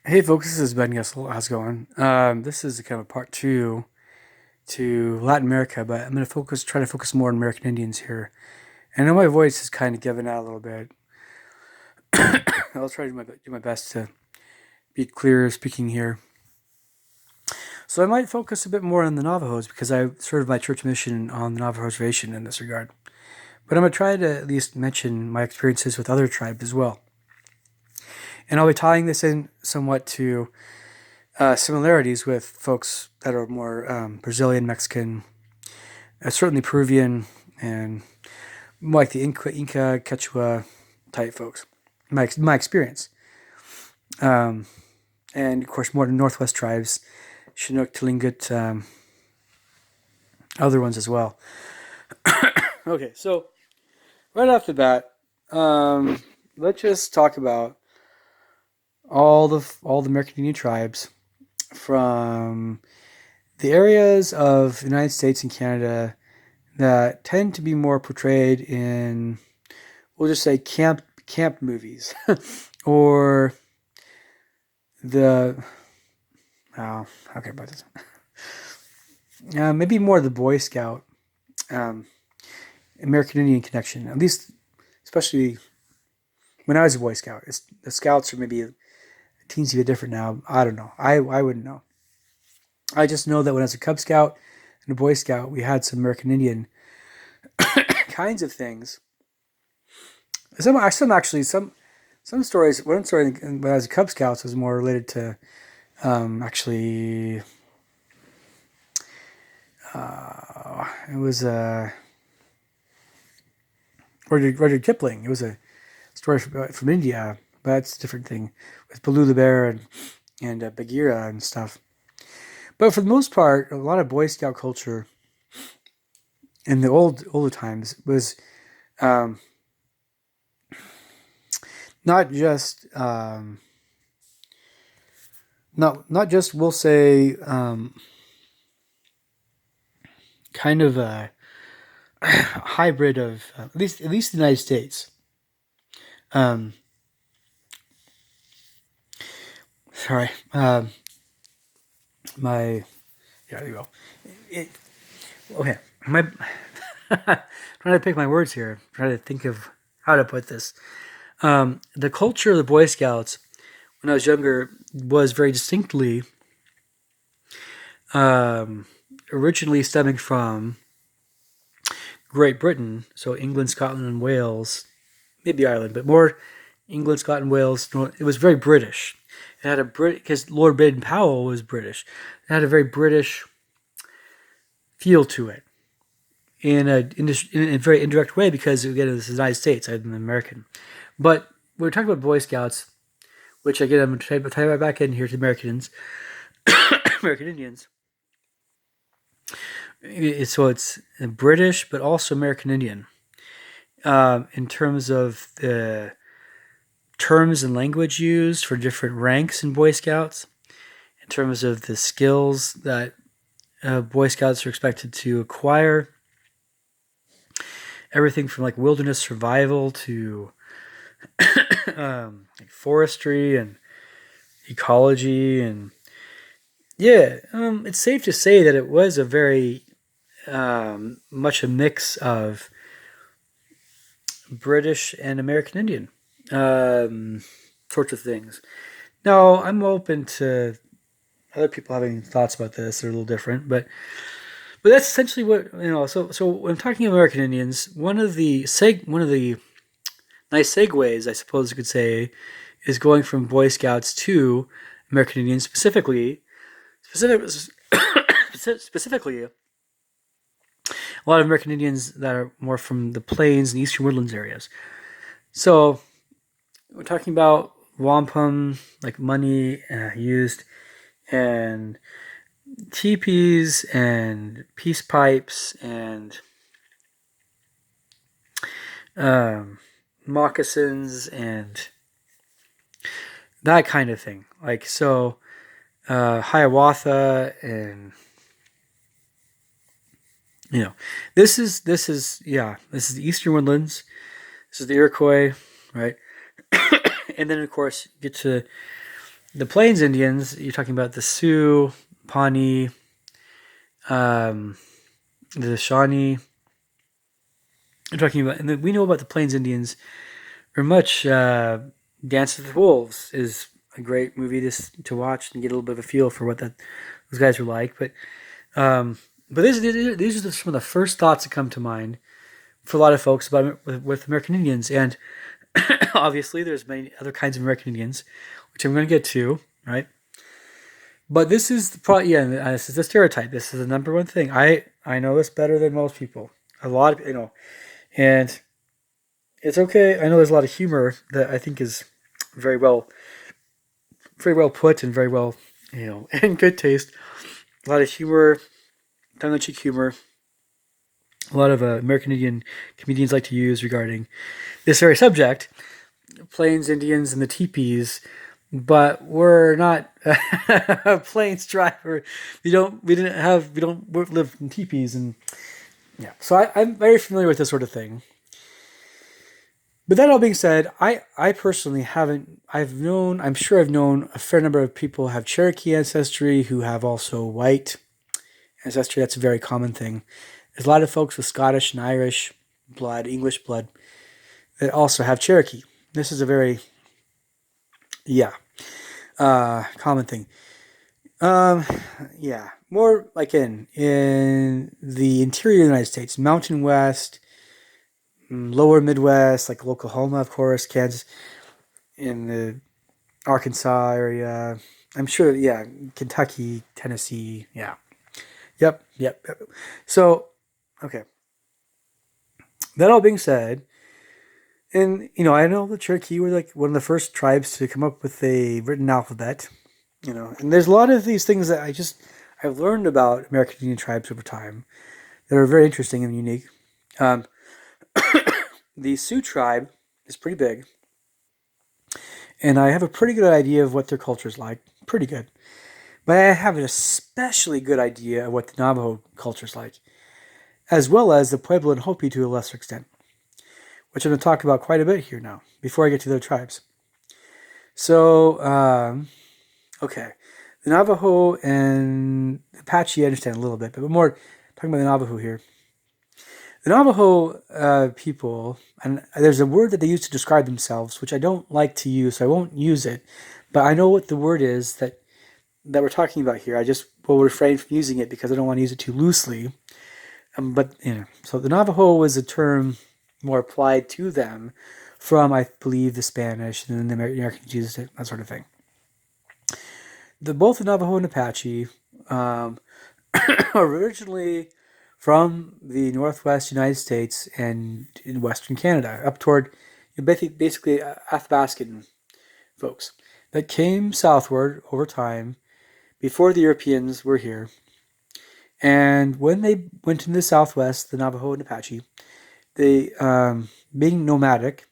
Hey folks, this is Ben Gessel. How's it going? This is kind of a part two to Latin America, but I'm going to try to focus more on American Indians here. And I know my voice is kind of giving out a little bit. I'll try to do my best to be clear speaking here. So I might focus a bit more on the Navajos because I served my church mission on the Navajo reservation in this regard. But I'm going to try to at least mention my experiences with other tribes as well. And I'll be tying this in somewhat to similarities with folks that are more Brazilian, Mexican, certainly Peruvian, and more like the Inca, Quechua type folks. My experience, and of course more Northwest tribes, Chinook, Tlingit, other ones as well. Okay, so right off the bat, let's just talk about all the American Indian tribes from the areas of the United States and Canada that tend to be more portrayed in, we'll just say, camp movies, or the how can I put this? Maybe more the Boy Scout, um, American Indian connection. At least, especially when I was a Boy Scout, the Scouts are maybe a teensy bit different now. I don't know. I wouldn't know. I just know that when I was a Cub Scout and a Boy Scout, we had some American Indian kinds of things. Some stories. One story when I was a Cub Scouts was more related to actually it was Rudyard Kipling. It was a story from India, but that's a different thing with Baloo the bear and Bagheera and stuff. But for the most part, a lot of Boy Scout culture in the older times was um, not just not just, we'll say, kind of a hybrid of at least the United States. Um, sorry, my yeah, there you go. It, okay, my trying to pick my words here. Trying to think of how to put this. The culture of the Boy Scouts when I was younger was very distinctly originally stemming from Great Britain, so England, Scotland, and Wales, maybe Ireland, but more England, Scotland, Wales. It was very British. It had a because Lord Baden-Powell was British. It had a very British feel to it in a very indirect way because again, this is the United States. I'm American, but we're talking about Boy Scouts, which again I'm going to tie right back in here to Americans, American Indians. So it's British, but also American Indian in terms of the terms and language used for different ranks in Boy Scouts, in terms of the skills that Boy Scouts are expected to acquire, everything from like wilderness survival to like forestry and ecology, and yeah, it's safe to say that it was a very much a mix of British and American Indian sorts of things. Now, I'm open to other people having thoughts about this. They're a little different, but that's essentially what you know. So when I'm talking American Indians, one of the nice segues, I suppose you could say, is going from Boy Scouts to American Indians specific, specifically a lot of American Indians that are more from the plains and eastern woodlands areas. So we're talking about wampum, like money used, and teepees and peace pipes and moccasins and that kind of thing. Like so, Hiawatha and this is the Eastern Woodlands. This is the Iroquois, right? And then of course you get to the Plains Indians, you're talking about the Sioux, Pawnee, um, the Shawnee. You're talking about, and we know about the Plains Indians very much. Dance with the Wolves is a great movie to watch and get a little bit of a feel for what those guys were like. But these are some of the first thoughts that come to mind for a lot of folks about with American Indians, and obviously there's many other kinds of American Indians, which I'm going to get to, right? But this is this is the stereotype. This is the number one thing. I know this better than most people. A lot of and it's okay. I know there's a lot of humor that I think is very well, very well put and very well, in good taste. A lot of humor, tongue-in-cheek humor. A lot of American Indian comedians like to use regarding this very subject, Plains Indians and the teepees. But we're not Plains tribe. We don't live in teepees, and yeah. So I'm very familiar with this sort of thing. But that all being said, I personally haven't. I'm sure I've known a fair number of people who have Cherokee ancestry who have also white ancestry. That's a very common thing. There's a lot of folks with Scottish and Irish blood, English blood, that also have Cherokee. This is a very, common thing. More like in the interior of the United States, Mountain West, lower Midwest, like Oklahoma, of course, Kansas, in the Arkansas area. I'm sure, Kentucky, Tennessee, yeah. Yep. So, okay. That all being said, and I know the Cherokee were like one of the first tribes to come up with a written alphabet, and there's a lot of these things that I've learned about American Indian tribes over time that are very interesting and unique. The Sioux tribe is pretty big, and I have a pretty good idea of what their culture is like. Pretty good. But I have an especially good idea of what the Navajo culture is like, as well as the Pueblo and Hopi to a lesser extent, which I'm going to talk about quite a bit here now, before I get to the tribes. So, okay. The Navajo and Apache I understand a little bit, but we're more talking about the Navajo here. The Navajo people, and there's a word that they use to describe themselves, which I don't like to use, so I won't use it, but I know what the word is that we're talking about here. I just will refrain from using it because I don't want to use it too loosely. So the Navajo is a term more applied to them from, I believe, the Spanish and then the Americans used it, that sort of thing. Both the Navajo and Apache are originally from the northwest United States and in western Canada, up toward basically Athabascan folks that came southward over time before the Europeans were here. And when they went into the southwest, the Navajo and Apache, they, being nomadic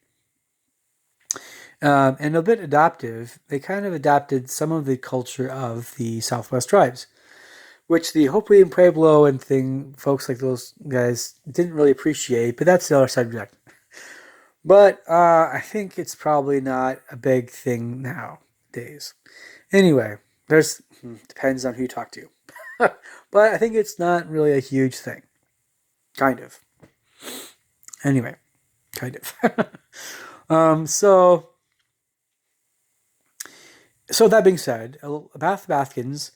and a bit adaptive, they kind of adapted some of the culture of the southwest tribes, which the Hopi and Pueblo and folks like those guys didn't really appreciate, but that's another subject. But I think it's probably not a big thing nowadays. Anyway, depends on who you talk to. But I think it's not really a huge thing. Kind of. Anyway, kind of. So that being said, Athabascans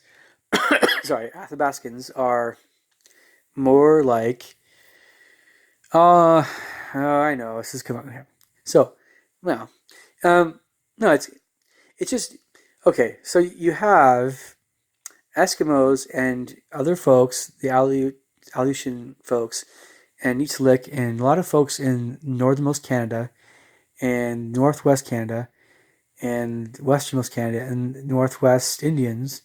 are more like, I know, this is coming here. So, no, it's just, okay, so you have Eskimos and other folks, the Aleutian folks, and Nitsalik, and a lot of folks in northernmost Canada, and northwest Canada, and westernmost Canada, and northwest Indians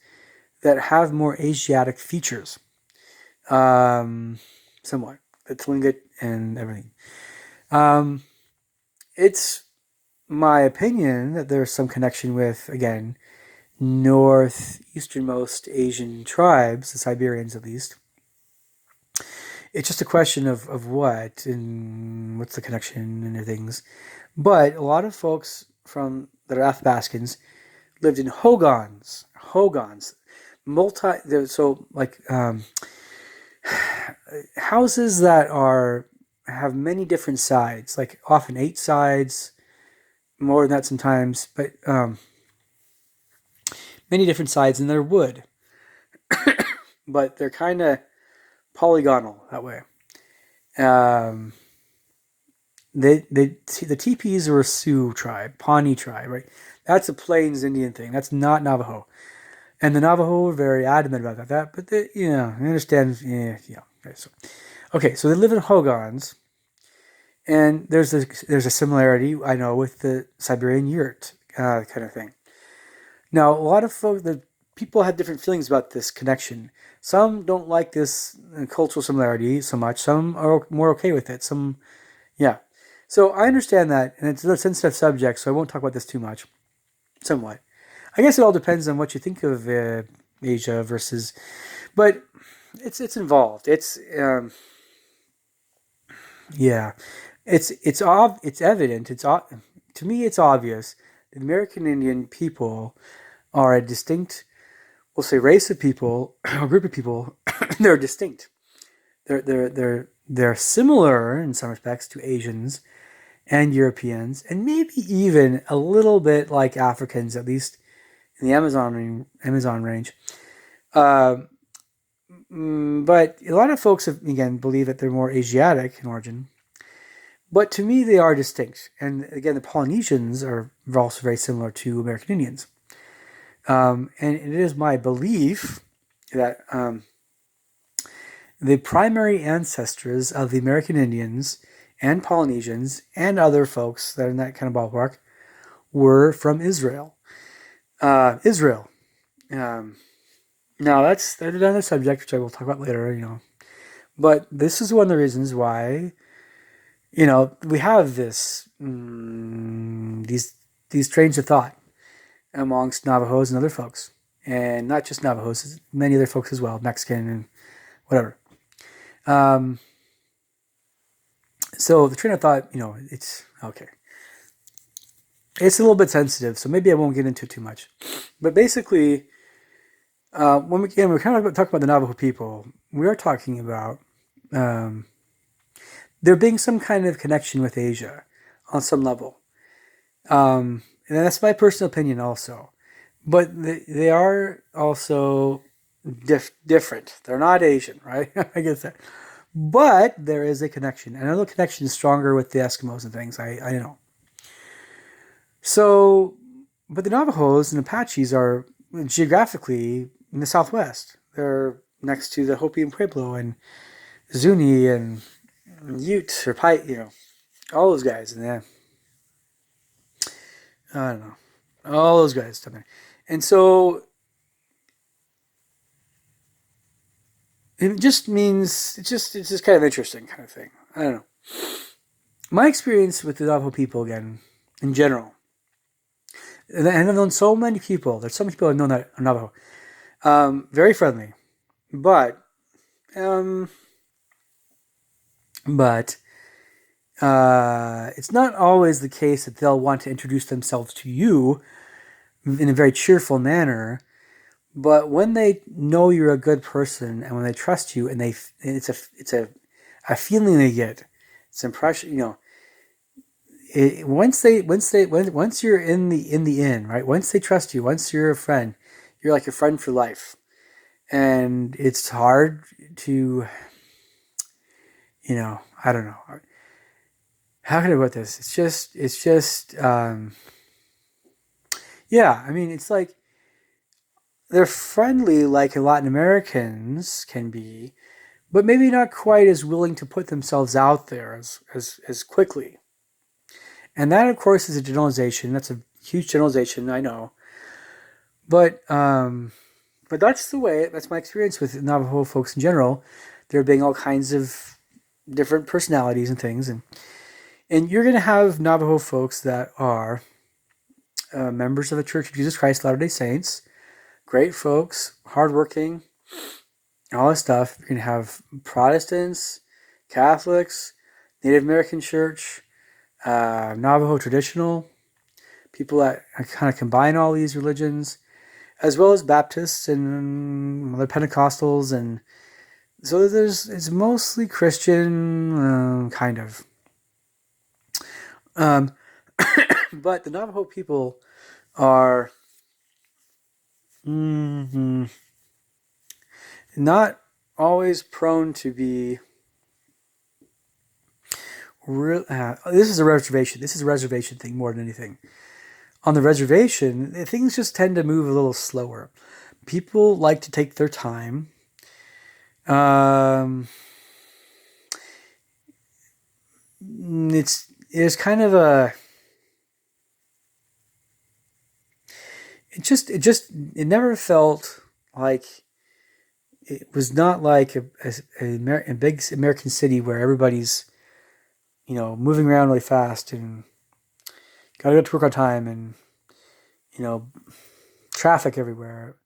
that have more Asiatic features, somewhat, the Tlingit and everything. It's my opinion that there's some connection with, again, northeasternmost Asian tribes, the Siberians at least. It's just a question of what and what's the connection and things. But a lot of folks that are Athabascans lived in hogans. So like houses that have many different sides, like often 8 sides, more than that sometimes, but many different sides, and they're wood, but they're kind of polygonal that way. They see the teepees were a Sioux tribe, Pawnee tribe, right? That's a Plains Indian thing. That's not Navajo, and the Navajo were very adamant about that. But I understand. Yeah. So they live in hogans, and there's a similarity I know with the Siberian yurt kind of thing. Now, a lot of the people have different feelings about this connection. Some don't like this cultural similarity so much. Some are more okay with it. Some, yeah. So I understand that, and it's a sensitive subject, so I won't talk about this too much. Somewhat. I guess it all depends on what you think of Asia versus, but it's involved. Yeah, it's evident. To me, it's obvious. The American Indian people are a distinct, we'll say, race of people, a group of people. They're distinct. They're similar in some respects to Asians and Europeans, and maybe even a little bit like Africans, at least in the Amazon range. But a lot of folks again believe that they're more Asiatic in origin. But to me, they are distinct. And again, the Polynesians are also very similar to American Indians. And it is my belief that the primary ancestors of the American Indians and Polynesians and other folks that are in that kind of ballpark were from Israel. Israel. Now that's another subject which I will talk about later. But this is one of the reasons why we have these trains of thought amongst Navajos and other folks, and not just Navajos, many other folks as well, Mexican and whatever. So the train of thought, it's okay. It's a little bit sensitive, so maybe I won't get into it too much. But basically, when we're kind of talking about the Navajo people, we are talking about there being some kind of connection with Asia on some level. And that's my personal opinion also. But they are also different. They're not Asian, right? I guess that. But there is a connection. And I know the connection is stronger with the Eskimos and things. I know. So, but the Navajos and Apaches are geographically in the Southwest. They're next to the Hopi and Pueblo and Zuni and Ute or Pite, all those guys. And I don't know. All those guys down there. And so it just means, it's just kind of interesting kind of thing. I don't know. My experience with the Navajo people, again, in general, and I've known so many people, there's so many people I've known that are Navajo, very friendly, but it's not always the case that they'll want to introduce themselves to you in a very cheerful manner. But when they know you're a good person and when they trust you, and it's a feeling they get, it's impression. Once you're in the inn, right? Once they trust you, once you're a friend, you're like a friend for life, and it's hard to, I don't know. How can I put this? It's just, yeah. I mean, it's like they're friendly, like Latin Americans can be, but maybe not quite as willing to put themselves out there as quickly. And that, of course, is a generalization. That's a huge generalization, I know. But that's the way. That's my experience with Navajo folks in general. There being all kinds of different personalities and things, and you're going to have Navajo folks that are members of the Church of Jesus Christ Latter-day Saints, great folks, hardworking, all this stuff. You're going to have Protestants, Catholics, Native American Church, Navajo traditional, people that kind of combine all these religions, as well as Baptists and other Pentecostals, and so it's mostly Christian, kind of. Um, but the Navajo people are mm, not always prone to be real. This is a reservation. This is a reservation thing more than anything. On the reservation, things just tend to move a little slower. People like to take their time. Um, it's kind of a it never felt like it was not like a big American city where everybody's moving around really fast and gotta get to work on time and you know traffic everywhere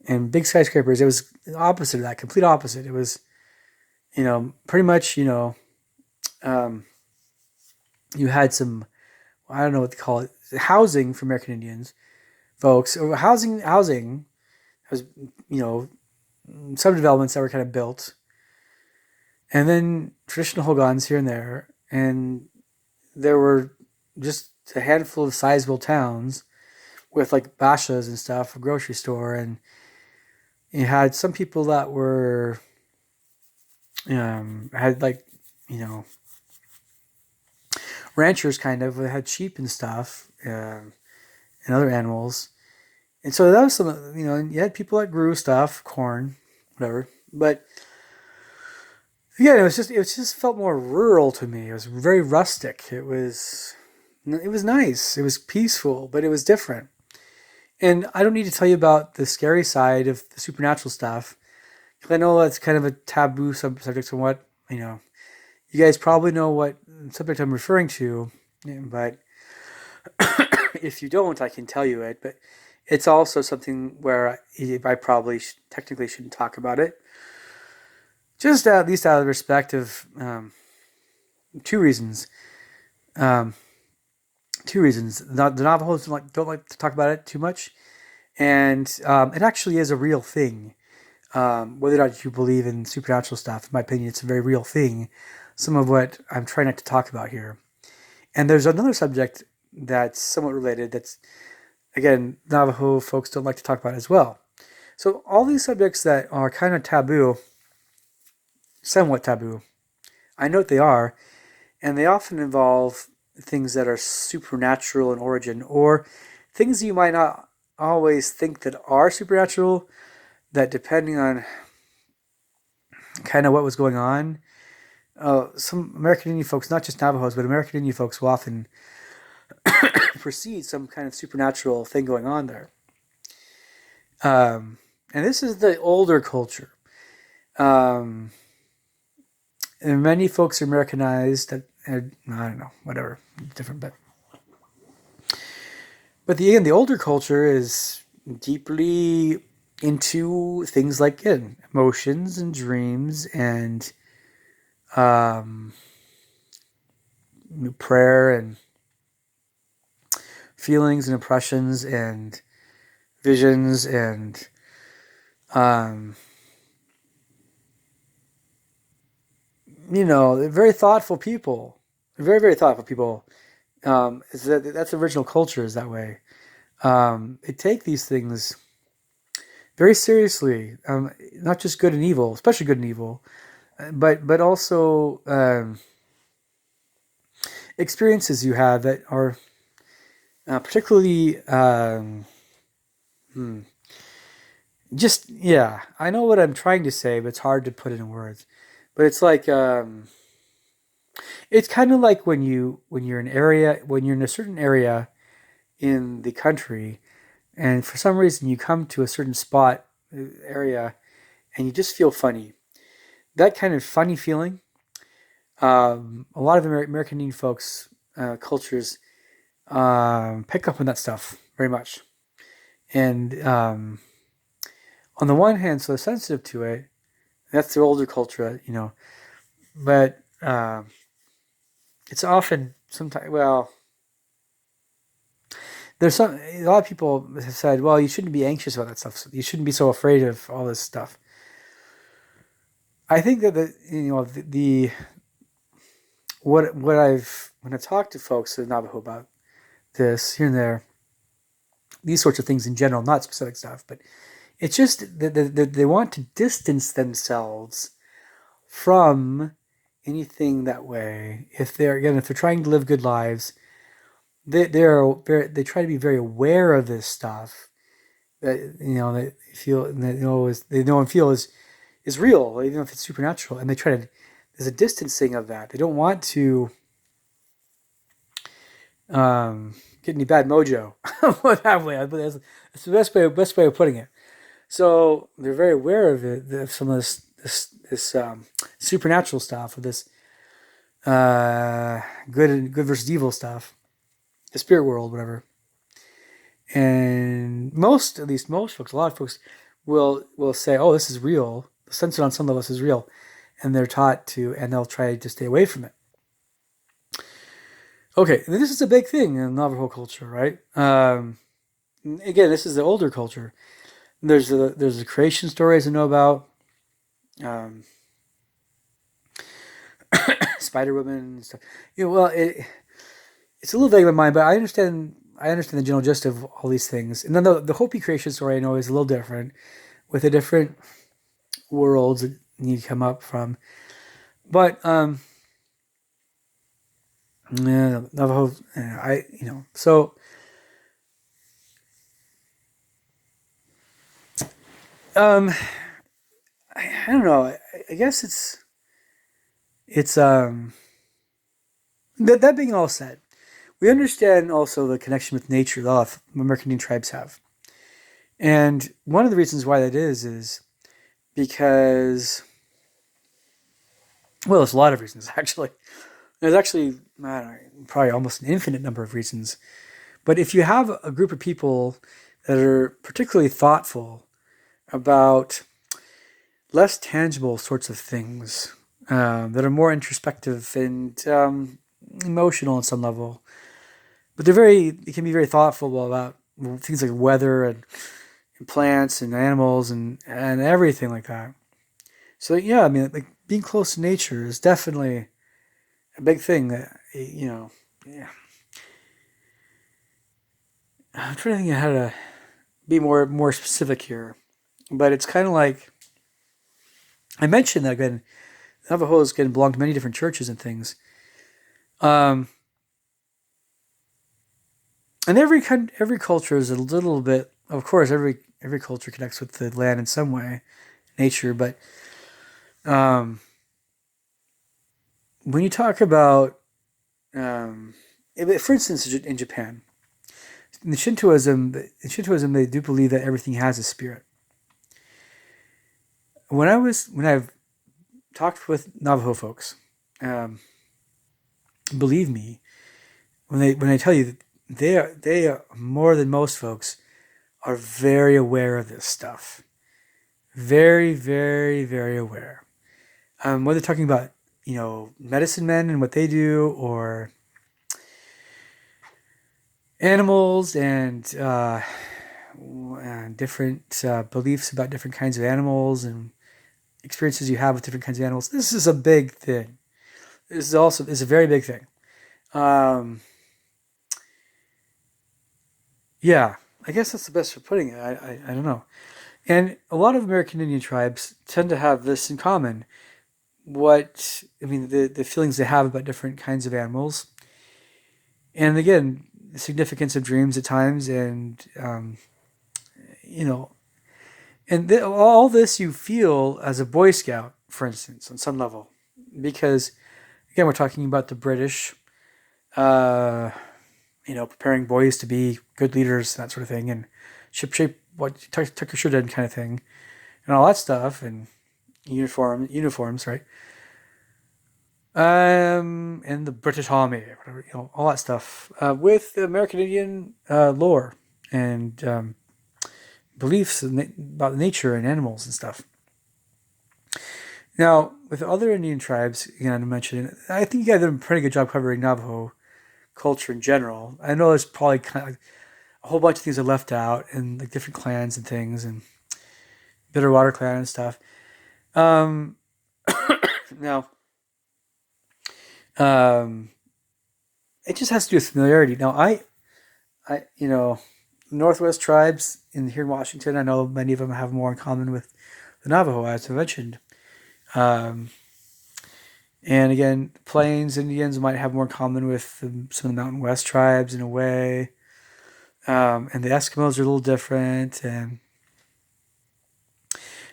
and big skyscrapers. It was the opposite of that, complete opposite. It was pretty much um, you had some, I don't know what to call it, housing for American Indians folks. Or housing was some developments that were kind of built, and then traditional hogans here and there, and there were just a handful of sizable towns with like bashas and stuff, a grocery store, and you had some people that were had like you know ranchers kind of had sheep and stuff and other animals, and so that was some and you had people that grew stuff, corn, whatever, but yeah, it just felt more rural to me. It was very rustic. It was nice. It was peaceful, but it was different. And I don't need to tell you about the scary side of the supernatural stuff, because I know that's kind of a taboo subject. Somewhat, you guys probably know what subject I'm referring to, but if you don't, I can tell you it. But it's also something where I probably technically shouldn't talk about it. Just at least out of respect of two reasons. Um, Two reasons. The Navajos don't like to talk about it too much, and it actually is a real thing. Whether or not you believe in supernatural stuff, in my opinion, it's a very real thing. Some of what I'm trying not to talk about here. And there's another subject that's somewhat related. That's again Navajo folks don't like to talk about as well. So all these subjects that are kind of taboo, somewhat taboo, I know what they are, and they often involve things that are supernatural in origin, or things you might not always think that are supernatural, that depending on kind of what was going on, some American Indian folks, not just Navajos, but American Indian folks will often perceive some kind of supernatural thing going on there. And this is the older culture. And many folks are Americanized. I don't know, whatever, different, but the older culture is deeply into things like emotions and dreams and um, prayer and feelings and impressions and visions and um, they're very thoughtful people. They're very, very thoughtful people. That's original culture is that way. They take these things very seriously, not just good and evil, especially good and evil, but also experiences you have that are particularly just yeah. I know what I'm trying to say, but it's hard to put it in words. But it's like it's kind of like when you're in a certain area in the country, and for some reason you come to a certain spot area, and you just feel funny. That kind of funny feeling. A lot of American Indian folks cultures pick up on that stuff very much, and on the one hand, so they're sensitive to it. That's their older culture, but it's often sometimes well there's a lot of people have said, well, you shouldn't be anxious about that stuff. You shouldn't be so afraid of all this stuff. I think that the what I've when I talk to folks in Navajo about this here and there, these sorts of things in general, not specific stuff, but it's just that they want to distance themselves from anything that way. If they're trying to live good lives, they try to be very aware of this stuff that they feel that they know and feel is real, even if it's supernatural, and they try to. There's a distancing of that. They don't want to get any bad mojo that way. That's the best way of putting it. So they're very aware of it, of some of this supernatural stuff, of this good versus evil stuff, the spirit world, whatever. And at least most folks, a lot of folks will say, "Oh, this is real." The sense on some level, this is real, and they're taught to, and they'll try to stay away from it. Okay, this is a big thing in Navajo culture, right? Again, this is the older culture. There's the creation stories I know about, Spider Woman and stuff. It's a little vague in my mind, but I understand the general gist of all these things. And then the Hopi creation story I know is a little different, with the different worlds that need to come up from. But Navajo, so I don't know. I guess it's that being all said, we understand also the connection with nature that a lot of American Indian tribes have, and one of the reasons why that is because, well, there's a lot of reasons actually. There's actually, I don't know, probably almost an infinite number of reasons. But if you have a group of people that are particularly thoughtful about less tangible sorts of things, that are more introspective and emotional on some level, but they can be very thoughtful about things like weather and plants and animals and everything like that. So yeah, I mean, like being close to nature is definitely a big thing that, yeah. I'm trying to think of how to be more specific here, but it's kind of like I mentioned that again. Navajos can belong to many different churches and things, and every culture is a little bit. Of course, every culture connects with the land in some way, nature. But when you talk about, for instance, in Japan, in Shintoism, they do believe that everything has a spirit. When I've talked with Navajo folks, believe me, when I tell you that they are more than most folks are very aware of this stuff, very, very, very aware. Whether they're talking about medicine men and what they do, or animals and different beliefs about different kinds of animals and experiences you have with different kinds of animals. This is a big thing. This is a very big thing. Yeah, I guess that's the best for putting it. I don't know. And a lot of American Indian tribes tend to have this in common. The feelings they have about different kinds of animals. And again, the significance of dreams at times, and all this you feel as a Boy Scout, for instance, on some level, because again, we're talking about the British, preparing boys to be good leaders, that sort of thing, and shape what tuck your shirt in kind of thing, and all that stuff, and uniforms, right? And the British Army, whatever, all that stuff, with the American Indian lore and beliefs about nature and animals and stuff. Now, with other Indian tribes, again, I mentioned, I think you guys did a pretty good job covering Navajo culture in general. I know there's probably kind of a whole bunch of things are left out, and like different clans and things, and Bitterwater clan and stuff. Um, now, um, it just has to do with familiarity. Now, Northwest tribes here in Washington, I know many of them have more in common with the Navajo, as I mentioned. Um, and again, Plains Indians might have more in common with some of the Mountain West tribes in a way. And the Eskimos are a little different, and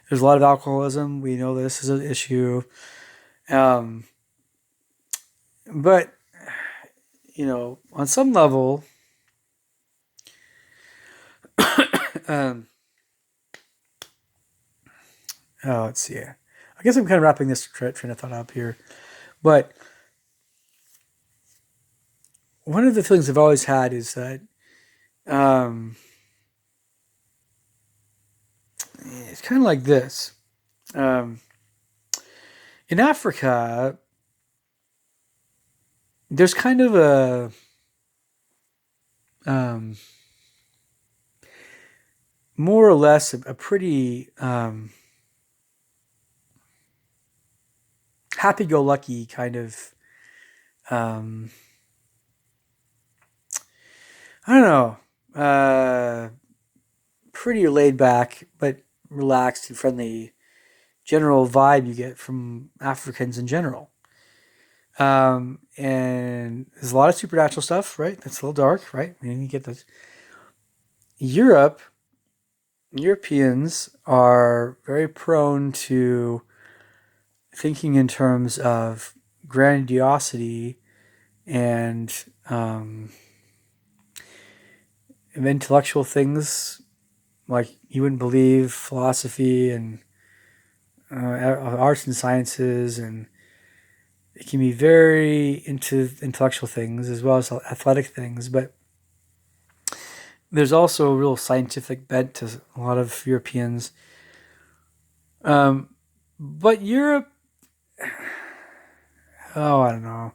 there's a lot of alcoholism. We know this is an issue. Um, but, on some level, um, let's see. I guess I'm kind of wrapping this train of thought up here. But one of the feelings I've always had is that um, it's kind of like this. Um, in Africa, there's kind of a more or less a pretty happy-go-lucky kind of I don't know, pretty laid back but relaxed and friendly general vibe you get from Africans in general. And there's a lot of supernatural stuff, right? That's a little dark, right? You get this. Europeans are very prone to thinking in terms of grandiosity and intellectual things like you wouldn't believe, philosophy and arts and sciences, and it can be very into intellectual things as well as athletic things, but there's also a real scientific bent to a lot of Europeans. But Europe, I don't know.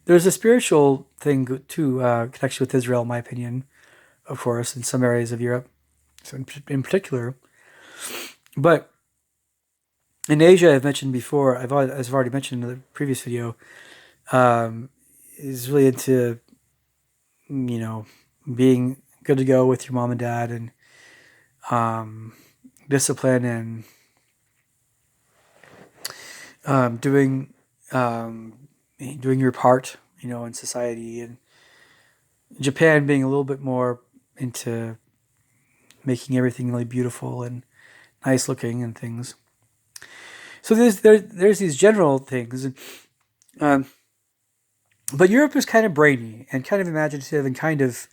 There's a spiritual thing too, connection with Israel, in my opinion, of course, in some areas of Europe, so in particular. But in Asia, I've mentioned before, as I've already mentioned in the previous video, is really into, being good to go with your mom and dad, and discipline, and doing your part, in society. And Japan being a little bit more into making everything really beautiful and nice looking and things. So there's these general things, but Europe is kind of brainy and kind of imaginative and kind of,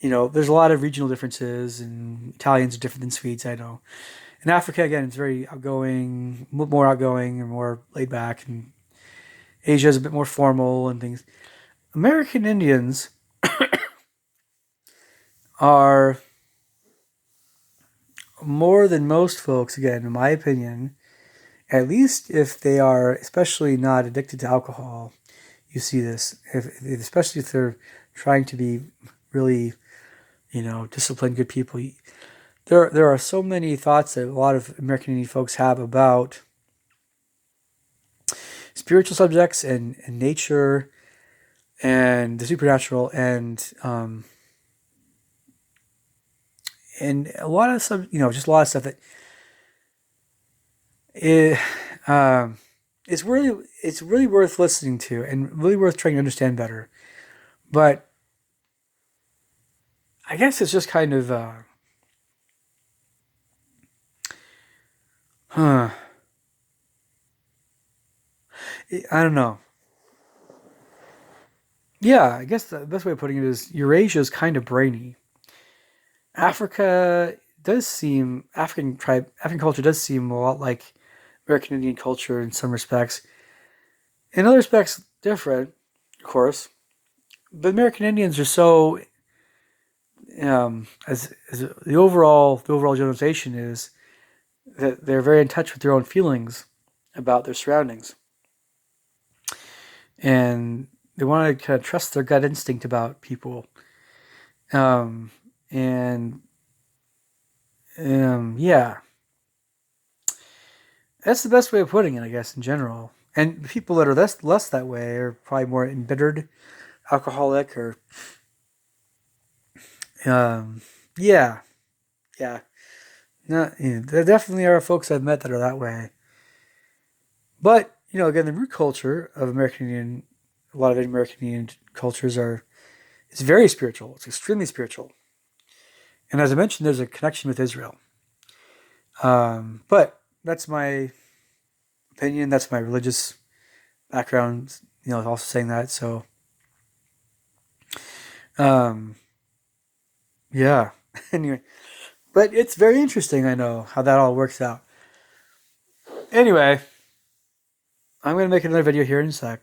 there's a lot of regional differences, and Italians are different than Swedes, I know. In Africa, again, it's very more outgoing and more laid back, and Asia is a bit more formal and things. American Indians are more than most folks, again, in my opinion, at least if they are especially not addicted to alcohol. You see this, especially if they're trying to be really, disciplined, good people. There are so many thoughts that a lot of American Indian folks have about spiritual subjects and nature and the supernatural, and a lot of just a lot of stuff that it's really worth listening to and really worth trying to understand better. But I guess it's just kind of I don't know. Yeah, I guess the best way of putting it is Eurasia is kind of brainy. African culture does seem a lot like American Indian culture in some respects. In other respects, different, of course. But American Indians are so, as the overall generalization is that they're very in touch with their own feelings about their surroundings, and they want to kind of trust their gut instinct about people. And yeah, that's the best way of putting it, I guess, in general. And people that are less that way are probably more embittered, alcoholic, or um, yeah, yeah. No, there definitely are folks I've met that are that way. But again, the root culture of American Indian, a lot of American Indian cultures are, it's very spiritual. It's extremely spiritual. And as I mentioned, there's a connection with Israel. But that's my opinion. That's my religious background. Also saying that. So, um, yeah. Anyway, but it's very interesting. I know how that all works out. Anyway, I'm gonna make another video here in a sec.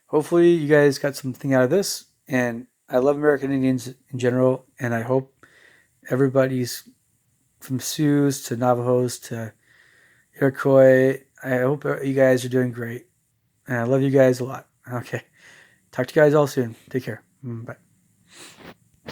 Hopefully, you guys got something out of this. And I love American Indians in general, and I hope everybody's from Sioux to Navajos to Iroquois. I hope you guys are doing great. And I love you guys a lot. Okay. Talk to you guys all soon. Take care. Bye.